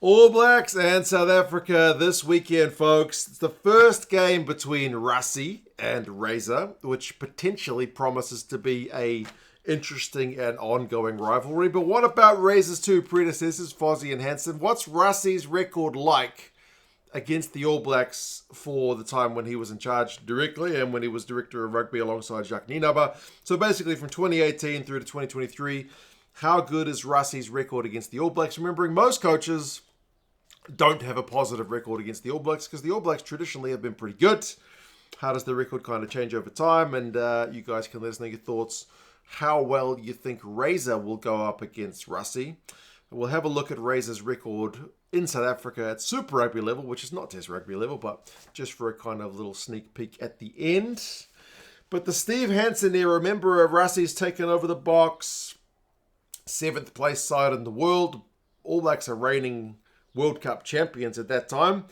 All Blacks and South Africa this weekend, folks. It's the first game between Rassie and Razer, which potentially promises to be a interesting and ongoing rivalry. But what about Razer's two predecessors, Fozzie and Hansen? What's Rassie's record like against the All Blacks for the time when he was in charge directly and when he was director of rugby alongside Jacques Nienaber? So basically from 2018 through to 2023, how good is Rassie's record against the All Blacks? Remembering most coaches don't have a positive record against the All Blacks because the All Blacks traditionally have been pretty good. How does the record kind of change over time? And you guys can let us know your thoughts, how well you think Razer will go up against Rassie. We'll have a look at Razer's record in South Africa at Super Rugby level, which is not Test Rugby level, but just for a kind of little sneak peek at the end. But the Steve Hansen era, remember Rassie's taken over the Boks, 7th place side in the world. All Blacks are reigning World Cup champions at that time.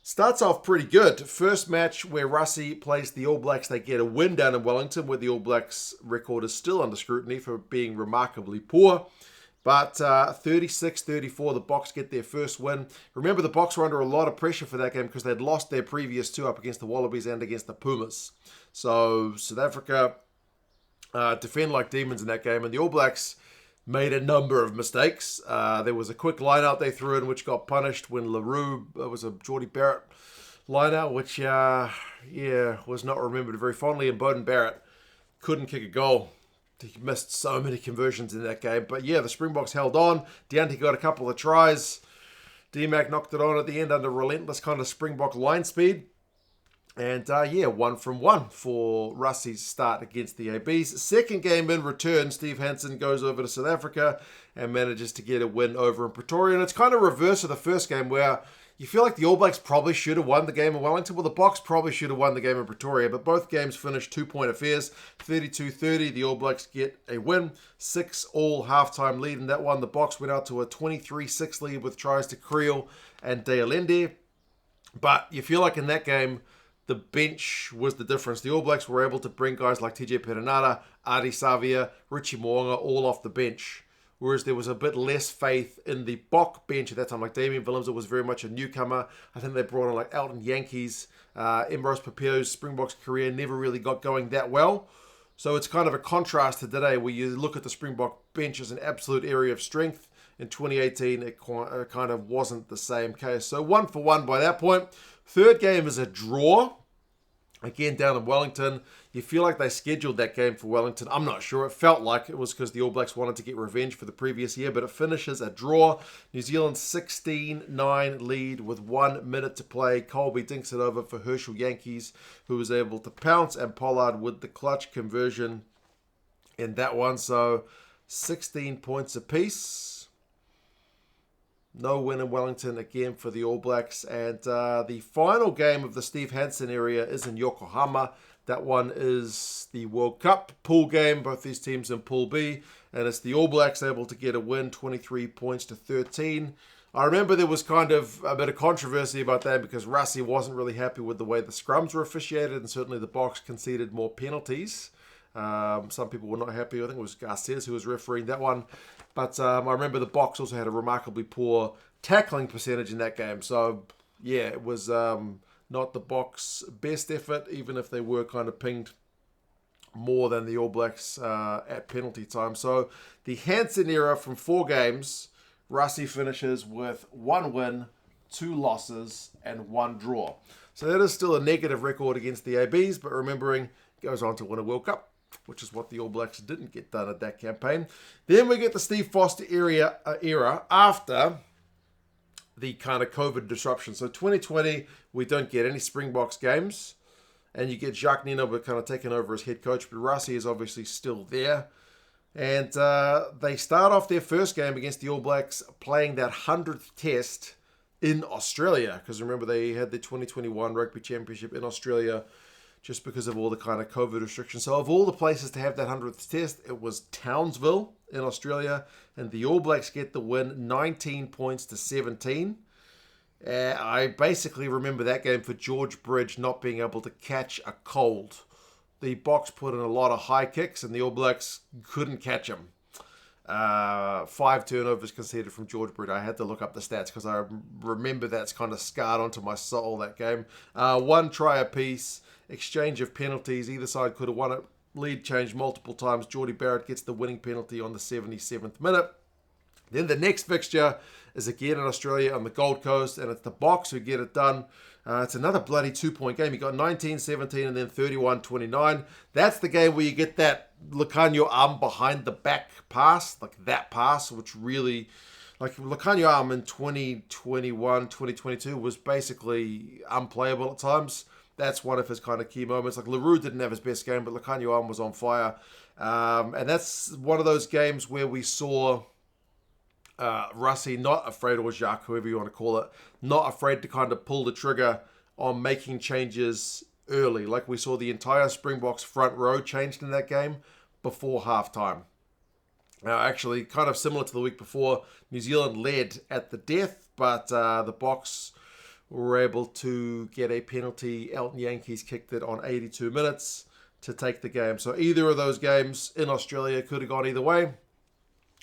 Starts off pretty good. First match where Rassie plays the All Blacks, they get a win down in Wellington, where the All Blacks record is still under scrutiny for being remarkably poor. But 36-34, the Boks get their first win. Remember, the Boks were under a lot of pressure for that game because they'd lost their previous two up against the Wallabies and against the Pumas. So South Africa defend like demons in that game, and the All Blacks made a number of mistakes. There was a quick line-out they threw in which got punished when LaRue was a Geordie Barrett line-out, which, was not remembered very fondly. And Beauden Barrett couldn't kick a goal. He missed so many conversions in that game. But yeah, the Springboks held on. Deante got a couple of tries. D-Mac knocked it on at the end under relentless kind of Springbok line speed. And 1 from 1 for Rassie's start against the ABs. Second game in return, Steve Hansen goes over to South Africa and manages to get a win over in Pretoria. And it's kind of reverse of the first game where you feel like the All Blacks probably should have won the game in Wellington. Well, the Boks probably should have won the game in Pretoria, but both games finished 2-point affairs. 32-30, the All Blacks get a win. 6-all halftime lead in that one. The Boks went out to a 23-6 lead with tries to Creel and De Allende. But you feel like in that game, the bench was the difference. The All Blacks were able to bring guys like TJ Perenara, Adi Savia, Richie Mo'unga all off the bench. Whereas there was a bit less faith in the Bok bench at that time. Like Damien Willems was very much a newcomer. I think they brought on like Elton Yankees. Emrose Papio's Springboks career never really got going that well. So it's kind of a contrast to today where you look at the Springbok bench as an absolute area of strength. In 2018, it kind of wasn't the same case. So 1 for 1 by that point. Third game is a draw. Again, down in Wellington. You feel like they scheduled that game for Wellington. I'm not sure. It felt like it was because the All Blacks wanted to get revenge for the previous year, but it finishes a draw. New Zealand 16-9 lead with 1 minute to play. Colby dinks it over for Herschel Yankees, who was able to pounce, and Pollard with the clutch conversion in that one. So 16 points apiece. No win in Wellington again for the All Blacks. And the final game of the Steve Hansen area is in Yokohama. That one is the World Cup pool game. Both these teams in Pool B. And it's the All Blacks able to get a win, 23 points to 13. I remember there was kind of a bit of controversy about that because Rassie wasn't really happy with the way the scrums were officiated. And certainly the Boks conceded more penalties. Some people were not happy. I think it was Garces who was refereeing that one. But I remember the Boks also had a remarkably poor tackling percentage in that game. So, yeah, it was not the Boks' best effort, even if they were kind of pinged more than the All Blacks at penalty time. So, the Hansen era from 4 games, Rassie finishes with 1 win, 2 losses, and 1 draw. So, that is still a negative record against the ABs, but remembering, goes on to win a World Cup, which is what the All Blacks didn't get done at that campaign. Then we get the Steve Foster era after the kind of COVID disruption. So 2020, we don't get any Springboks games, and you get Jacques Nienaber kind of taking over as head coach, but Rassie is obviously still there. And they start off their first game against the All Blacks playing that 100th test in Australia, because remember they had the 2021 Rugby Championship in Australia just because of all the kind of COVID restrictions. So of all the places to have that 100th test, it was Townsville in Australia. And the All Blacks get the win, 19 points to 17. I basically remember that game for George Bridge not being able to catch a cold. The Boks put in a lot of high kicks and the All Blacks couldn't catch them. 5 turnovers conceded from George Brett. I had to look up the stats because I remember that's kind of scarred onto my soul, that game. 1 try apiece, exchange of penalties. Either side could have won it. Lead changed multiple times. Geordie Barrett gets the winning penalty on the 77th minute. Then the next fixture is again in Australia on the Gold Coast, and it's the Boks who get it done. It's another bloody 2-point game. You got 19-17 and then 31-29. That's the game where you get that Lucanio arm behind the back pass, like that pass, which really, like Lucanio arm in 2021, 2022 was basically unplayable at times. That's one of his kind of key moments. Like LaRue didn't have his best game, but Lucanio arm was on fire. And that's one of those games where we saw Rassie not afraid, or Jacques, whoever you want to call it, not afraid to kind of pull the trigger on making changes early. Like we saw the entire Springboks front row changed in that game before halftime. Actually, kind of similar to the week before, New Zealand led at the death, but the Boks were able to get a penalty. Elton Yankees kicked it on 82 minutes to take the game. So either of those games in Australia could have gone either way.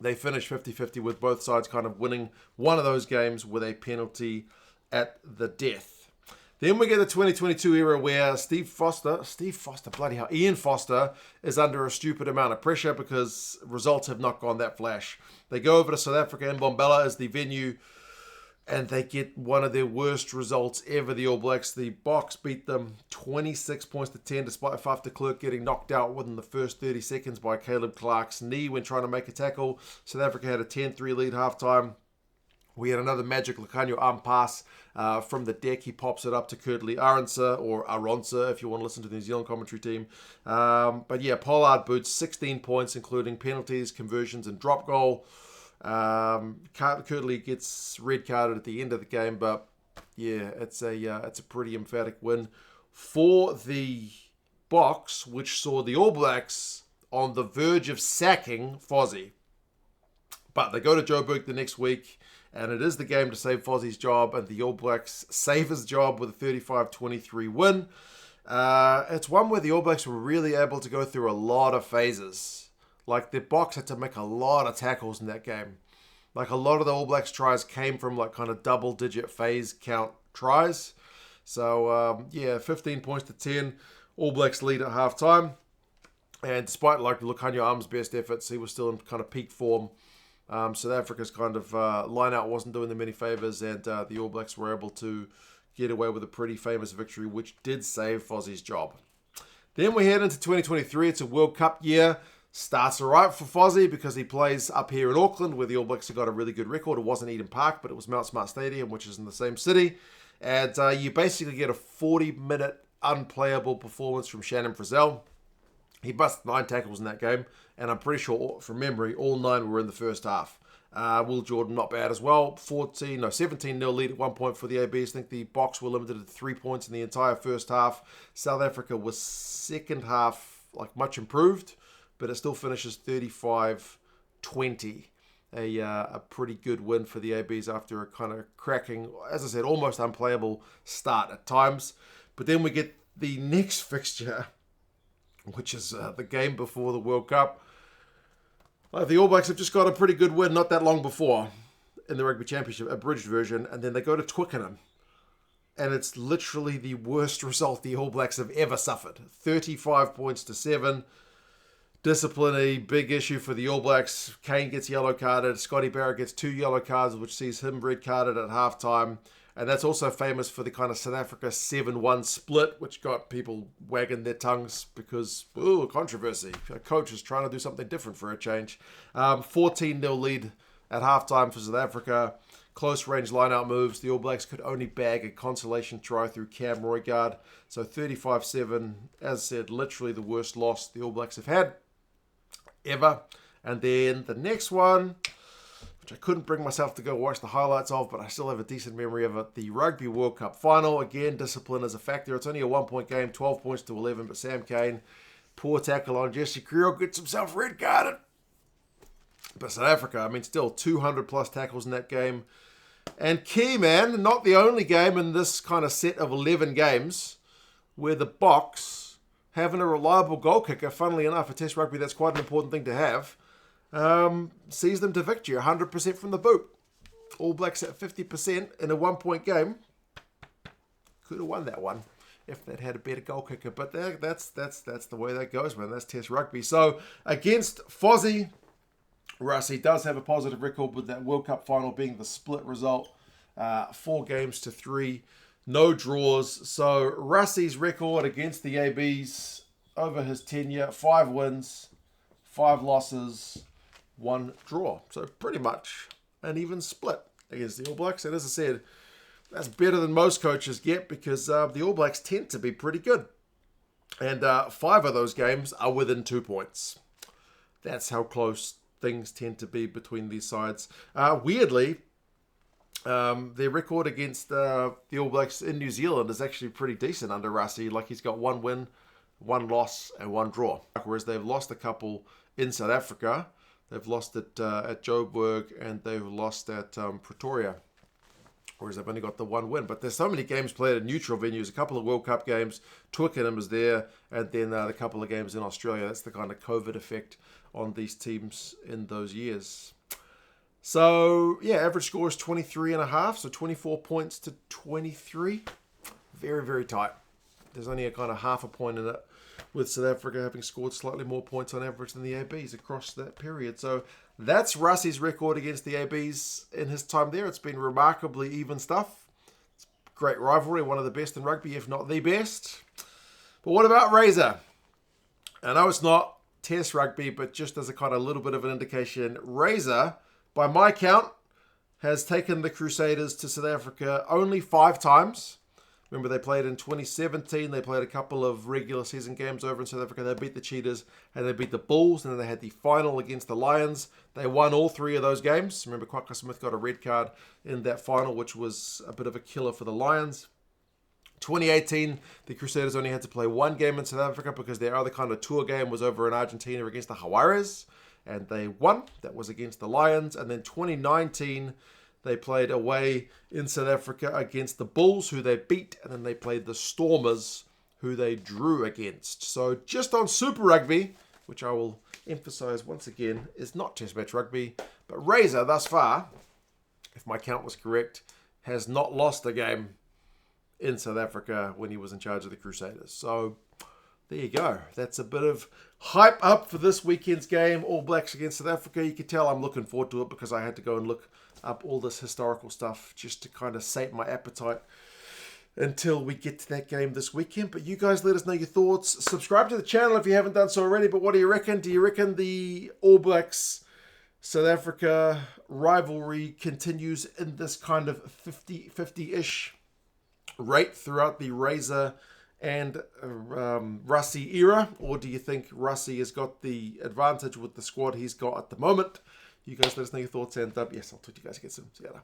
They finished 50-50 with both sides kind of winning one of those games with a penalty at the death. Then we get the 2022 era where Ian Foster is under a stupid amount of pressure because results have not gone that flash. They go over to South Africa, and Mbombela is the venue, and they get one of their worst results ever, the All Blacks. The Boks beat them 26 points to 10, despite Faf de Klerk getting knocked out within the first 30 seconds by Caleb Clark's knee when trying to make a tackle. South Africa had a 10-3 lead halftime. We had another magic Lucanio arm pass from the deck. He pops it up to Kurtley Aronsa, or Aronsa if you want to listen to the New Zealand commentary team. But yeah, Pollard boots 16 points, including penalties, conversions, and drop goal. Kurtley gets red carded at the end of the game, but yeah, it's a pretty emphatic win for the Boks, which saw the All Blacks on the verge of sacking Fozzie. But they go to Joburg the next week, and it is the game to save Fozzie's job, and the All Blacks save his job with a 35-23 win. It's one where the All Blacks were really able to go through a lot of phases. Like, the Boks had to make a lot of tackles in that game. Like, a lot of the All Blacks tries came from, like, kind of double-digit phase count tries. So, 15 points to 10. All Blacks lead at halftime. And despite, like, Lucanio Arm's best efforts, he was still in kind of peak form. South Africa's kind of line-out wasn't doing them any favours, and the All Blacks were able to get away with a pretty famous victory, which did save Fozzie's job. Then we head into 2023. It's a World Cup year. Starts all right for Fozzie because he plays up here in Auckland, where the All Blacks have got a really good record. It wasn't Eden Park, but it was Mount Smart Stadium, which is in the same city. And you basically get a 40-minute unplayable performance from Shannon Frizzell. He busted 9 tackles in that game, and I'm pretty sure, from memory, all 9 were in the first half. Will Jordan, not bad as well. 17-0 lead at one point for the ABs. I think the Boks were limited to 3 points in the entire first half. South Africa was second half, like, much improved, but it still finishes 35-20. A pretty good win for the ABs after a kind of cracking, as I said, almost unplayable start at times. But then we get the next fixture, which is the game before the World Cup. The All Blacks have just got a pretty good win not that long before in the Rugby Championship, a bridged version, and then they go to Twickenham. And it's literally the worst result the All Blacks have ever suffered. 35 points to 7. Discipline, a big issue for the All Blacks. Kane gets yellow carded. Scotty Barrett gets 2 yellow cards, which sees him red carded at halftime. And that's also famous for the kind of South Africa 7-1 split, which got people wagging their tongues because, controversy. A coach is trying to do something different for a change. 14-0 lead at halftime for South Africa. Close range line-out moves. The All Blacks could only bag a consolation try through Cam Roygaard. So 35-7, as I said, literally the worst loss the All Blacks have had ever. And then the next one, which I couldn't bring myself to go watch the highlights of, but I still have a decent memory of it. The Rugby World Cup final. Again, discipline is a factor. It's only a 1-point game, 12 points to 11, but Sam Cane, poor tackle on Jesse Creel, gets himself red carded. But South Africa, I mean, still 200 plus tackles in that game. And key, man, not the only game in this kind of set of 11 games where the Boks, having a reliable goal kicker, funnily enough, for Test Rugby, that's quite an important thing to have. sees them to victory, 100% from the boot. All Blacks at 50% in a 1-point game. Could have won that one if they'd had a better goal kicker. But that's the way that goes, man. That's Test rugby. So against Fozzie, Rassie does have a positive record with that World Cup final being the split result. 4-3. No draws. So Rassie's record against the ABs over his tenure, 5 wins, 5 losses, 1 draw. So pretty much an even split against the All Blacks. And as I said, that's better than most coaches get because the All Blacks tend to be pretty good. And 5 of those games are within 2 points. That's how close things tend to be between these sides. Weirdly, their record against the All Blacks in New Zealand is actually pretty decent under Rassie. Like he's got 1 win, 1 loss, and 1 draw. Whereas they've lost a couple in South Africa. They've lost it at Joburg and they've lost at Pretoria. Whereas they've only got the 1 win. But there's so many games played at neutral venues. A couple of World Cup games. Twickenham is there. And then a couple of games in Australia. That's the kind of COVID effect on these teams in those years. So, yeah, average score is 23.5. So 24 points to 23. Very, very tight. There's only a kind of half a point in it, with South Africa having scored slightly more points on average than the ABs across that period. So that's Rassie's record against the ABs in his time there. It's been remarkably even stuff. It's great rivalry, one of the best in rugby, if not the best. But what about Razer? I know it's not Test rugby, but just as a kind of little bit of an indication, Razer, by my count, has taken the Crusaders to South Africa only 5 times. Remember, they played in 2017. They played a couple of regular season games over in South Africa. They beat the Cheetahs and they beat the Bulls. And then they had the final against the Lions. They won all 3 of those games. Remember, Kwaka Smith got a red card in that final, which was a bit of a killer for the Lions. 2018, the Crusaders only had to play 1 game in South Africa because their other kind of tour game was over in Argentina against the Jaguares. And they won. That was against the Lions. And then 2019... they played away in South Africa against the Bulls, who they beat, and then they played the Stormers, who they drew against. So just on Super Rugby, which I will emphasize once again, is not Test match rugby, but Razer thus far, if my count was correct, has not lost a game in South Africa when he was in charge of the Crusaders. So there you go. That's a bit of hype up for this weekend's game, All Blacks against South Africa. You can tell I'm looking forward to it because I had to go and look up all this historical stuff just to kind of sate my appetite until we get to that game this weekend. But you guys let us know your thoughts. Subscribe to the channel if you haven't done so already. But what do you reckon? Do you reckon the All Blacks South Africa rivalry continues in this kind of 50-50-ish rate throughout the Razer and Rassie era? Or do you think Rassie has got the advantage with the squad he's got at the moment? You guys let us know your thoughts, and yes, I'll talk to you guys again soon. See you later.